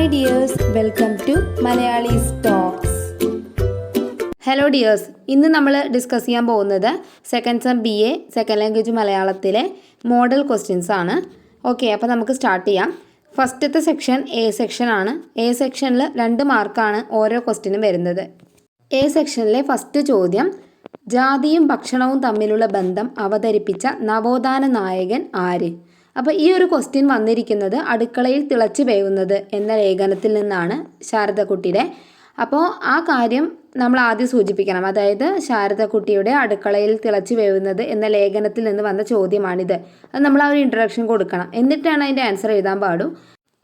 Hi dears, welcome to Malayalees talks. Hello dears, ഇന്ന് നമ്മൾ discuss ചെയ്യാൻ പോകുന്നത് second sem BA second language മലയാളത്തിലെ മോഡൽ ക്വസ്റ്റ്യൻസ് ആണ്. ഓക്കെ, അപ്പോൾ നമുക്ക് സ്റ്റാർട്ട് ചെയ്യാം. ഫസ്റ്റത്തെ സെക്ഷൻ A സെക്ഷനാണ്. A സെക്ഷനിൽ 2 മാർക്കാണ് ഓരോ ക്വസ്റ്റ്യനും വരുന്നത്. A സെക്ഷനിലെ ഫസ്റ്റ് ചോദ്യം, ജാതിയും ഭക്ഷണവും തമ്മിലുള്ള ബന്ധം അവതരിപ്പിച്ച നവോത്ഥാന നായകൻ ആര്? അപ്പോൾ ഈ ഒരു ക്വസ്റ്റ്യൻ വന്നിരിക്കുന്നത് അടുക്കളയിൽ തിളച്ച് വേവുന്നത് എന്ന ലേഖനത്തിൽ നിന്നാണ്, ശാരദക്കുട്ടിയുടെ. അപ്പോൾ ആ കാര്യം നമ്മൾ ആദ്യം സൂചിപ്പിക്കണം. അതായത് ശാരദക്കുട്ടിയുടെ അടുക്കളയിൽ തിളച്ച് വേവുന്നത് എന്ന ലേഖനത്തിൽ നിന്ന് വന്ന ചോദ്യമാണിത്. അത് നമ്മൾ ആ ഒരു ഇൻട്രൊഡക്ഷൻ കൊടുക്കണം, എന്നിട്ടാണ് അതിൻ്റെ ആൻസർ എഴുതാൻ പാടൂ.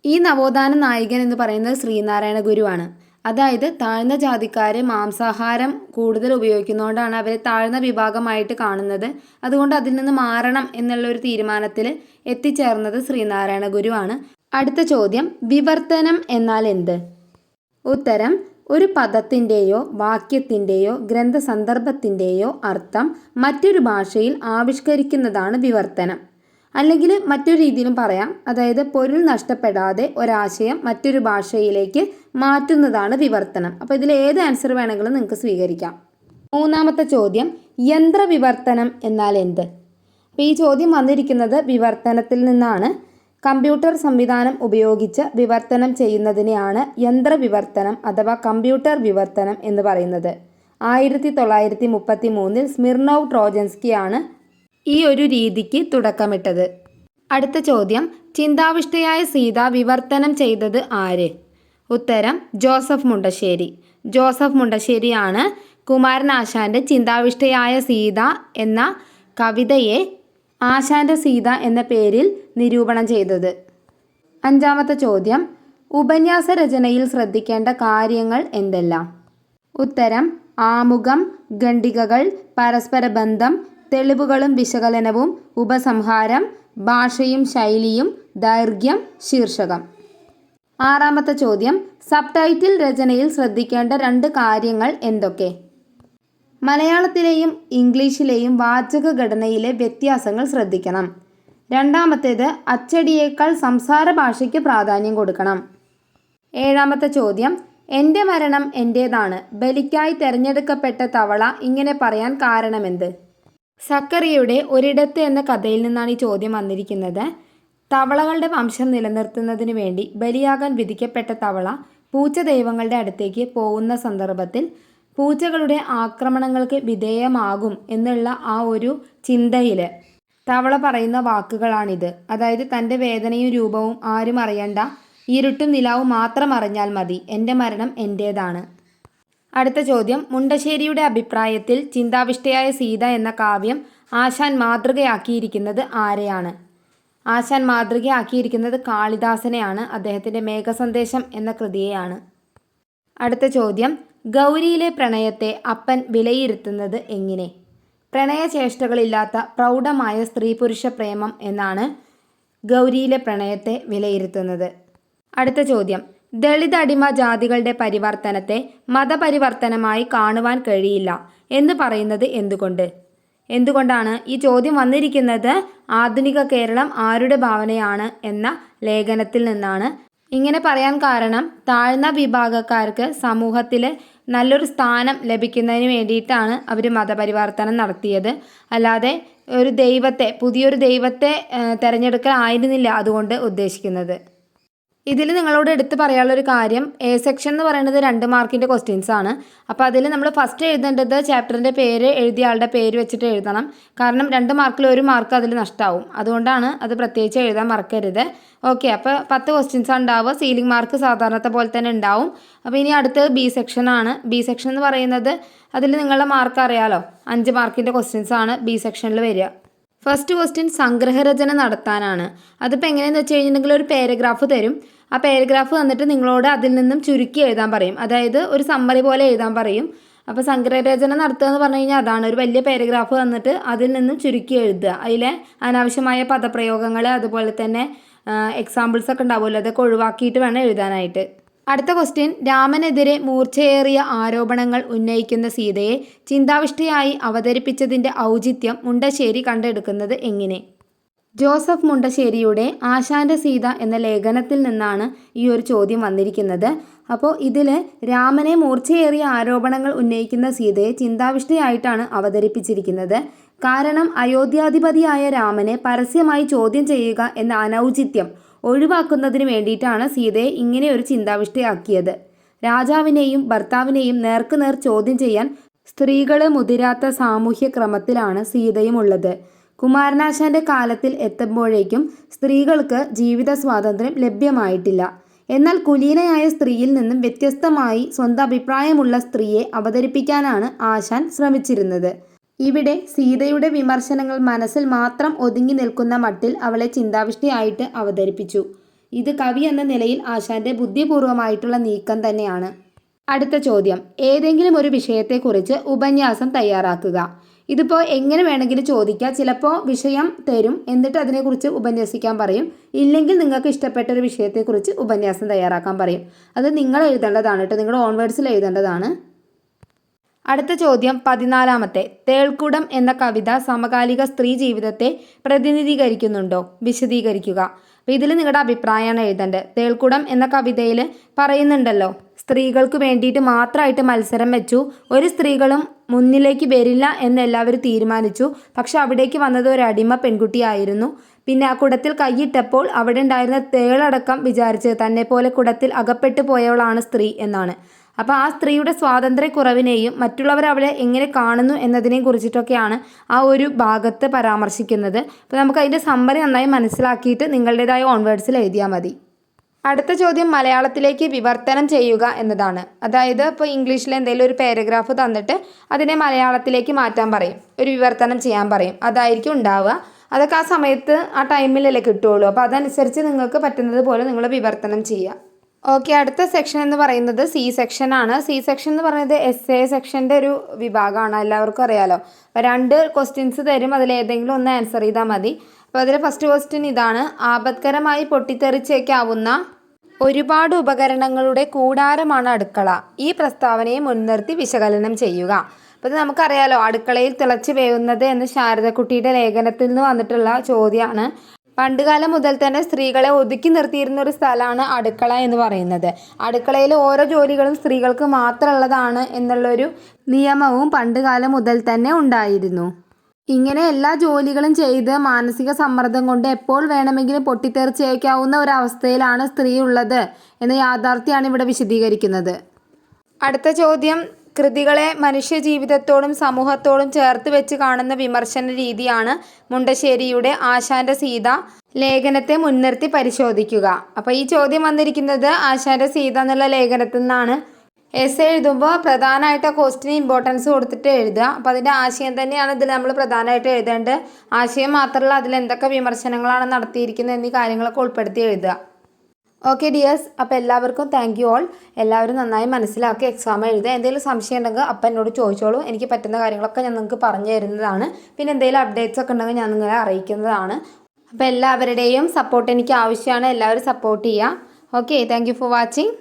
ഈ നവോത്ഥാന നായകൻ എന്ന് പറയുന്നത് ശ്രീനാരായണ ഗുരുവാണ്. അതായത് താഴ്ന്ന ജാതിക്കാർ മാംസാഹാരം കൂടുതൽ ഉപയോഗിക്കുന്നതുകൊണ്ടാണ് അവരെ താഴ്ന്ന വിഭാഗമായിട്ട് കാണുന്നത്. അതുകൊണ്ട് അതിൽ നിന്ന് മാറണം എന്നുള്ളൊരു തീരുമാനത്തിൽ എത്തിച്ചേർന്നത് ശ്രീനാരായണ ഗുരുവാണ്. അടുത്ത ചോദ്യം, വിവർത്തനം എന്നാൽ എന്ത്? ഉത്തരം, ഒരു പദത്തിൻ്റെയോ വാക്യത്തിൻ്റെയോ ഗ്രന്ഥസന്ദർഭത്തിൻ്റെയോ അർത്ഥം മറ്റൊരു ഭാഷയിൽ ആവിഷ്കരിക്കുന്നതാണ് വിവർത്തനം. അല്ലെങ്കിൽ മറ്റൊരു രീതിയിലും പറയാം, അതായത് പൊരുൾ നഷ്ടപ്പെടാതെ ഒരാശയം മറ്റൊരു ഭാഷയിലേക്ക് മാറ്റുന്നതാണ് വിവർത്തനം. അപ്പോൾ ഇതിൽ ഏത് ആൻസർ വേണമെങ്കിലും നിങ്ങൾക്ക് സ്വീകരിക്കാം. മൂന്നാമത്തെ ചോദ്യം, യന്ത്രവിവർത്തനം എന്നാൽ എന്ത്? അപ്പോൾ ഈ ചോദ്യം വന്നിരിക്കുന്നത് വിവർത്തനത്തിൽ നിന്നാണ്. കമ്പ്യൂട്ടർ സംവിധാനം ഉപയോഗിച്ച് വിവർത്തനം ചെയ്യുന്നതിനെയാണ് യന്ത്രവിവർത്തനം അഥവാ കമ്പ്യൂട്ടർ വിവർത്തനം എന്ന് പറയുന്നത്. 1933 സ്മിർനോവ് ട്രോജൻസ്കിയാണ് ഈ ഒരു രീതിക്ക് തുടക്കമിട്ടത്. അടുത്ത ചോദ്യം, ചിന്താവിഷ്ടയായ സീത വിവർത്തനം ചെയ്തത് ആര്? ഉത്തരം, ജോസഫ് മുണ്ടശ്ശേരി. ജോസഫ് മുണ്ടശ്ശേരിയാണ് കുമാരനാശാൻ്റെ ചിന്താവിഷ്ടയായ സീത എന്ന കവിതയെ ആശാൻ്റെ സീത എന്ന പേരിൽ നിരൂപണം ചെയ്തത്. അഞ്ചാമത്തെ ചോദ്യം, ഉപന്യാസ രചനയിൽ ശ്രദ്ധിക്കേണ്ട കാര്യങ്ങൾ എന്തെല്ലാം? ഉത്തരം, ആമുഖം, ഖണ്ഡികകൾ, പരസ്പര ബന്ധം, തെളിവുകളും വിശകലനവും, ഉപസംഹാരം, ഭാഷയും ശൈലിയും, ദൈർഘ്യം, ശീർഷകം. ആറാമത്തെ ചോദ്യം, സബ് ടൈറ്റിൽ രചനയിൽ ശ്രദ്ധിക്കേണ്ട 2 കാര്യങ്ങൾ എന്തൊക്കെ? മലയാളത്തിലെയും ഇംഗ്ലീഷിലെയും വാചകഘടനയിലെ വ്യത്യാസങ്ങൾ ശ്രദ്ധിക്കണം. രണ്ടാമത്തേത്, അച്ചടിയേക്കാൾ സംസാര ഭാഷയ്ക്ക് പ്രാധാന്യം കൊടുക്കണം. ഏഴാമത്തെ ചോദ്യം, എൻ്റെ മരണം എൻ്റേതാണ്, ബലിക്കായി തിരഞ്ഞെടുക്കപ്പെട്ട തവള ഇങ്ങനെ പറയാൻ കാരണമെന്ത്? സക്കറിയയുടെ ഒരിടത്ത് എന്ന കഥയിൽ നിന്നാണ് ഈ ചോദ്യം വന്നിരിക്കുന്നത്. തവളകളുടെ വംശം നിലനിർത്തുന്നതിന് വേണ്ടി ബലിയാകാൻ വിധിക്കപ്പെട്ട തവള പൂച്ച ദൈവങ്ങളുടെ അടുത്തേക്ക് പോകുന്ന സന്ദർഭത്തിൽ പൂച്ചകളുടെ ആക്രമണങ്ങൾക്ക് വിധേയമാകും എന്നുള്ള ആ ഒരു ചിന്തയിൽ തവള പറയുന്ന വാക്കുകളാണിത്. അതായത് തൻ്റെ വേദനയും രൂപവും ആരും അറിയണ്ട, ഇരുട്ടും നിലാവും മാത്രം അറിഞ്ഞാൽ മതി, എൻ്റെ മരണം എൻ്റേതാണ്. അടുത്ത ചോദ്യം, മുണ്ടശ്ശേരിയുടെ അഭിപ്രായത്തിൽ ചിന്താവിഷ്ടയായ സീത എന്ന കാവ്യം ആശാൻ മാതൃകയാക്കിയിരിക്കുന്നത് ആരെയാണ്? ആശാൻ മാതൃകയാക്കിയിരിക്കുന്നത് കാളിദാസനെയാണ്, അദ്ദേഹത്തിൻ്റെ മേഘസന്ദേശം എന്ന കൃതിയെയാണ്. അടുത്ത ചോദ്യം, ഗൗരിയിലെ പ്രണയത്തെ അപ്പൻ വിലയിരുത്തുന്നത് എങ്ങനെ? പ്രണയചേഷ്ടകളില്ലാത്ത പ്രൗഢമായ സ്ത്രീ പുരുഷ പ്രേമം എന്നാണ് ഗൗരിയിലെ പ്രണയത്തെ വിലയിരുത്തുന്നത്. അടുത്ത ചോദ്യം, ദളിത് അടിമ ജാതികളുടെ പരിവർത്തനത്തെ മതപരിവർത്തനമായി കാണുവാൻ കഴിയില്ല എന്ന് പറയുന്നത് എന്തുകൊണ്ട്? എന്തുകൊണ്ടാണ് ഈ ചോദ്യം വന്നിരിക്കുന്നത്? ആധുനിക കേരളം ആരുടെ ഭാവനയാണ് എന്ന ലേഖനത്തിൽ നിന്നാണ്. ഇങ്ങനെ പറയാൻ കാരണം താഴ്ന്ന വിഭാഗക്കാർക്ക് സമൂഹത്തിൽ നല്ലൊരു സ്ഥാനം ലഭിക്കുന്നതിന് വേണ്ടിയിട്ടാണ് അവർ മതപരിവർത്തനം നടത്തിയത്. അല്ലാതെ ഒരു ദൈവത്തെ, പുതിയൊരു ദൈവത്തെ തിരഞ്ഞെടുക്കലായിരുന്നില്ല അതുകൊണ്ട് ഉദ്ദേശിക്കുന്നത്. ഇതിൽ നിങ്ങളോട് എടുത്ത് പറയാനുള്ളൊരു കാര്യം, A സെക്ഷൻ എന്ന് പറയുന്നത് 2 മാർക്കിൻ്റെ ക്വസ്റ്റ്യൻസ് ആണ്. അപ്പോൾ അതിൽ നമ്മൾ ഫസ്റ്റ് എഴുതേണ്ടത് ചാപ്റ്ററിൻ്റെ പേര് എഴുതിയ ആളുടെ പേര് വെച്ചിട്ട് എഴുതണം. കാരണം 2 മാർക്കിൽ 1 മാർക്ക് അതിൽ നഷ്ടമാവും. അതുകൊണ്ടാണ് അത് പ്രത്യേകിച്ച് എഴുതാൻ മറക്കരുത്. ഓക്കെ, അപ്പോൾ 10 ക്വസ്റ്റ്യൻസ് ഉണ്ടാവുക. സീലിംഗ് മാർക്ക് സാധാരണത്തെ പോലെ തന്നെ ഉണ്ടാവും. അപ്പോൾ ഇനി അടുത്തത് B സെക്ഷൻ ആണ്. B സെക്ഷൻ എന്ന് പറയുന്നത് അതിൽ നിങ്ങളുടെ മാർക്ക് അറിയാലോ, 5 മാർക്കിൻ്റെ ക്വസ്റ്റ്യൻസ് ആണ് B സെക്ഷനിൽ വരിക. ഫസ്റ്റ് ക്വസ്റ്റ്യൻ സംഗ്രഹരചന നടത്താനാണ്. അതിപ്പോൾ എങ്ങനെയെന്ന് വെച്ച് കഴിഞ്ഞിട്ടുണ്ടെങ്കിൽ ഒരു പാരഗ്രാഫ് തരും. ആ പാരഗ്രാഫ് തന്നിട്ട് നിങ്ങളോട് അതിൽ നിന്നും ചുരുക്കി എഴുതാൻ പറയും. അതായത് ഒരു സമ്മറി പോലെ എഴുതാൻ പറയും. അപ്പോൾ സംഗ്രഹരചന നടത്തുക എന്ന് പറഞ്ഞു കഴിഞ്ഞാൽ അതാണ്, ഒരു വലിയ പാരഗ്രാഫ് തന്നിട്ട് അതിൽ നിന്നും ചുരുക്കി എഴുതുക. അതിലെ അനാവശ്യമായ പദപ്രയോഗങ്ങൾ അതുപോലെ തന്നെ എക്സാമ്പിൾസ് ഒക്കെ ഉണ്ടാവുമല്ലോ, അതൊക്കെ ഒഴിവാക്കിയിട്ട് വേണം എഴുതാനായിട്ട്. അടുത്ത ക്വസ്റ്റ്യൻ, രാമനെതിരെ മൂർച്ചയേറിയ ആരോപണങ്ങൾ ഉന്നയിക്കുന്ന സീതയെ ചിന്താവിഷ്ടയായി അവതരിപ്പിച്ചതിൻ്റെ ഔചിത്യം മുണ്ടശ്ശേരി കണ്ടെടുക്കുന്നത് എങ്ങനെ? ജോസഫ് മുണ്ടശ്ശേരിയുടെ ആശാന്റെ സീത എന്ന ലേഖനത്തിൽ നിന്നാണ് ഈ ഒരു ചോദ്യം വന്നിരിക്കുന്നത്. അപ്പോൾ ഇതിൽ രാമനെ മൂർച്ചയേറിയ ആരോപണങ്ങൾ ഉന്നയിക്കുന്ന സീതയെ ചിന്താവിഷ്ടയായിട്ടാണ് അവതരിപ്പിച്ചിരിക്കുന്നത്. കാരണം അയോധ്യാധിപതിയായ രാമനെ പരസ്യമായി ചോദ്യം ചെയ്യുക എന്ന അനൗചിത്യം ഒഴിവാക്കുന്നതിന് വേണ്ടിയിട്ടാണ് സീതയെ ഇങ്ങനെ ഒരു ചിന്താവിഷ്ടയാക്കിയത്. രാജാവിനെയും ഭർത്താവിനെയും നേർക്കുനേർ ചോദ്യം ചെയ്യാൻ സ്ത്രീകൾ മുതിരാത്ത സാമൂഹ്യ ക്രമത്തിലാണ് സീതയും ഉള്ളത്. കുമാരനാശാന്റെ കാലത്തിൽ എത്തുമ്പോഴേക്കും സ്ത്രീകൾക്ക് ജീവിത സ്വാതന്ത്ര്യം ലഭ്യമായിട്ടില്ല. എന്നാൽ കുലീനയായ സ്ത്രീയിൽ നിന്നും വ്യത്യസ്തമായി സ്വന്തം അഭിപ്രായമുള്ള സ്ത്രീയെ അവതരിപ്പിക്കാനാണ് ആശാൻ ശ്രമിച്ചിരുന്നത്. ഇവിടെ സീതയുടെ വിമർശനങ്ങൾ മനസ്സിൽ മാത്രം ഒതുങ്ങി നിൽക്കുന്ന മട്ടിൽ അവളെ ചിന്താവിഷ്ടയായിട്ട് അവതരിപ്പിച്ചു. ഇത് കവി എന്ന നിലയിൽ ആശാന്റെ ബുദ്ധിപൂർവമായിട്ടുള്ള നീക്കം തന്നെയാണ്. അടുത്ത ചോദ്യം, ഏതെങ്കിലും ഒരു വിഷയത്തെക്കുറിച്ച് ഉപന്യാസം തയ്യാറാക്കുക. ഇതിപ്പോൾ എങ്ങനെ വേണമെങ്കിലും ചോദിക്കുക. ചിലപ്പോൾ വിഷയം തരും, എന്നിട്ട് അതിനെക്കുറിച്ച് ഉപന്യസിക്കാൻ പറയും. ഇല്ലെങ്കിൽ നിങ്ങൾക്ക് ഇഷ്ടപ്പെട്ട ഒരു വിഷയത്തെക്കുറിച്ച് ഉപന്യാസം തയ്യാറാക്കാൻ പറയും. അത് നിങ്ങൾ എഴുതേണ്ടതാണ് കേട്ടോ, നിങ്ങളുടെ ഓൺ വേർഡ്സിൽ എഴുതേണ്ടതാണ്. അടുത്ത ചോദ്യം 14. തേൾക്കുടം എന്ന കവിത സമകാലിക സ്ത്രീ ജീവിതത്തെ പ്രതിനിധീകരിക്കുന്നുണ്ടോ? വിശദീകരിക്കുക. അപ്പോൾ ഇതിൽ നിങ്ങളുടെ അഭിപ്രായമാണ് എഴുതേണ്ടത്. തേൾക്കുടം എന്ന കവിതയിൽ പറയുന്നുണ്ടല്ലോ, സ്ത്രീകൾക്ക് വേണ്ടിയിട്ട് മാത്രമായിട്ട് മത്സരം വെച്ചു, ഒരു സ്ത്രീകളും മുന്നിലേക്ക് വരില്ല എന്ന് എല്ലാവരും തീരുമാനിച്ചു. പക്ഷെ അവിടേക്ക് വന്നത് ഒരു അടിമ പെൺകുട്ടിയായിരുന്നു. പിന്നെ ആ കുടത്തിൽ കൈയിട്ടപ്പോൾ അവിടെ ഉണ്ടായിരുന്ന തേളടക്കം വിചാരിച്ചത് തന്നെ പോലെ കുടത്തിൽ അകപ്പെട്ടു പോയവളാണ് സ്ത്രീ എന്നാണ്. അപ്പോൾ ആ സ്ത്രീയുടെ സ്വാതന്ത്ര്യക്കുറവിനെയും മറ്റുള്ളവർ അവളെ എങ്ങനെ കാണുന്നു എന്നതിനെയും കുറിച്ചിട്ടൊക്കെയാണ് ആ ഒരു ഭാഗത്ത് പരാമർശിക്കുന്നത്. അപ്പോൾ നമുക്ക് അതിൻ്റെ സമ്മറി നന്നായി മനസ്സിലാക്കിയിട്ട് നിങ്ങളുടേതായ ഓൺ വേർഡ്സിൽ എഴുതിയാൽ മതി. അടുത്ത ചോദ്യം മലയാളത്തിലേക്ക് വിവർത്തനം ചെയ്യുക എന്നതാണ്. അതായത് ഇപ്പോൾ ഇംഗ്ലീഷിൽ എന്തെങ്കിലും ഒരു പാരഗ്രാഫ് തന്നിട്ട് അതിനെ മലയാളത്തിലേക്ക് മാറ്റാൻ പറയും, ഒരു വിവർത്തനം ചെയ്യാൻ പറയും. അതായിരിക്കും ഉണ്ടാവുക. അതൊക്കെ ആ സമയത്ത് ആ ടൈമിലല്ലേ കിട്ടുകയുള്ളൂ. അപ്പോൾ അതനുസരിച്ച് നിങ്ങൾക്ക് പറ്റുന്നത് പോലെ നിങ്ങൾ വിവർത്തനം ചെയ്യുക. ഓക്കെ, അടുത്ത സെക്ഷൻ എന്ന് പറയുന്നത് സി സെക്ഷൻ ആണ്. സി സെക്ഷൻ എന്ന് പറയുന്നത് എസ്എ സെക്ഷൻ്റെ ഒരു വിഭാഗമാണ്, എല്ലാവർക്കും അറിയാലോ. അപ്പോൾ 2 ക്വസ്റ്റ്യൻസ് തരും, അതിലേതെങ്കിലും ഒന്ന് ആൻസർ ചെയ്താൽ മതി. അപ്പോൾ അതിൽ ഫസ്റ്റ് ക്വസ്റ്റ്യൻ ഇതാണ്: ആപത്കരമായി പൊട്ടിത്തെറിച്ചേക്കാവുന്ന ഒരുപാട് ഉപകരണങ്ങളുടെ കൂടാരമാണ് അടുക്കള. ഈ പ്രസ്താവനയെ മുൻനിർത്തി വിശകലനം ചെയ്യുക. അപ്പോൾ ഇത് നമുക്കറിയാലോ, അടുക്കളയിൽ തിളച്ച് വേവുന്നത് എന്ന് ശാരദക്കുട്ടിയുടെ ലേഖനത്തിൽ നിന്ന് വന്നിട്ടുള്ള ചോദ്യമാണ്. പണ്ടുകാലം മുതൽ തന്നെ സ്ത്രീകളെ ഒതുക്കി നിർത്തിയിരുന്ന ഒരു സ്ഥലമാണ് അടുക്കള എന്ന് പറയുന്നത്. അടുക്കളയിൽ ഓരോ ജോലികളും സ്ത്രീകൾക്ക് മാത്രമുള്ളതാണ് എന്നുള്ളൊരു നിയമവും പണ്ടുകാലം മുതൽ തന്നെ ഉണ്ടായിരുന്നു. ഇങ്ങനെ എല്ലാ ജോലികളും ചെയ്ത് മാനസിക സമ്മർദ്ദം കൊണ്ട് എപ്പോൾ വേണമെങ്കിലും പൊട്ടിത്തെറിച്ചേക്കാവുന്ന ഒരവസ്ഥയിലാണ് സ്ത്രീ ഉള്ളത് എന്ന യാഥാർത്ഥ്യമാണ് ഇവിടെ വിശദീകരിക്കുന്നത്. അടുത്ത ചോദ്യം, കൃതികളെ മനുഷ്യജീവിതത്തോടും സമൂഹത്തോടും ചേർത്ത് വെച്ച് കാണുന്ന വിമർശന രീതിയാണ് മുണ്ടശ്ശേരിയുടെ ആശാന്റെ സീത ലേഖനത്തെ മുൻനിർത്തി പരിശോധിക്കുക. അപ്പോൾ ഈ ചോദ്യം വന്നിരിക്കുന്നത് ആശാന്റെ സീത എന്നുള്ള ലേഖനത്തിൽ നിന്നാണ്. എസ് എഴുതുമ്പോൾ പ്രധാനമായിട്ട് ക്വസ്റ്റിന് ഇമ്പോർട്ടൻസ് കൊടുത്തിട്ട് എഴുതുക. അപ്പോൾ അതിൻ്റെ ആശയം തന്നെയാണ് ഇതിൽ നമ്മൾ പ്രധാനമായിട്ട് എഴുതേണ്ടത്. ആശയം മാത്രമല്ല, അതിൽ എന്തൊക്കെ വിമർശനങ്ങളാണ് നടത്തിയിരിക്കുന്നത് എന്നീ കാര്യങ്ങളൊക്കെ ഉൾപ്പെടുത്തി എഴുതുക. ഓക്കെ ഡിയേഴ്സ്, അപ്പോൾ എല്ലാവർക്കും താങ്ക് യു ഓൾ. എല്ലാവരും നന്നായി മനസ്സിലാക്കി എക്സാം എഴുതുക. എന്തെങ്കിലും സംശയം ഉണ്ടെങ്കിൽ അപ്പം എന്നോട് ചോദിച്ചോളൂ. എനിക്ക് പറ്റുന്ന കാര്യങ്ങളൊക്കെ ഞാൻ നിങ്ങൾക്ക് പറഞ്ഞു തരുന്നതാണ്. പിന്നെ എന്തെങ്കിലും അപ്ഡേറ്റ്സ് ഒക്കെ ഉണ്ടെങ്കിൽ ഞാൻ നിങ്ങളെ അറിയിക്കുന്നതാണ്. അപ്പോൾ എല്ലാവരുടെയും സപ്പോർട്ട് എനിക്ക് ആവശ്യമാണ്. എല്ലാവരും സപ്പോർട്ട് ചെയ്യുക. Okay, thank you for watching.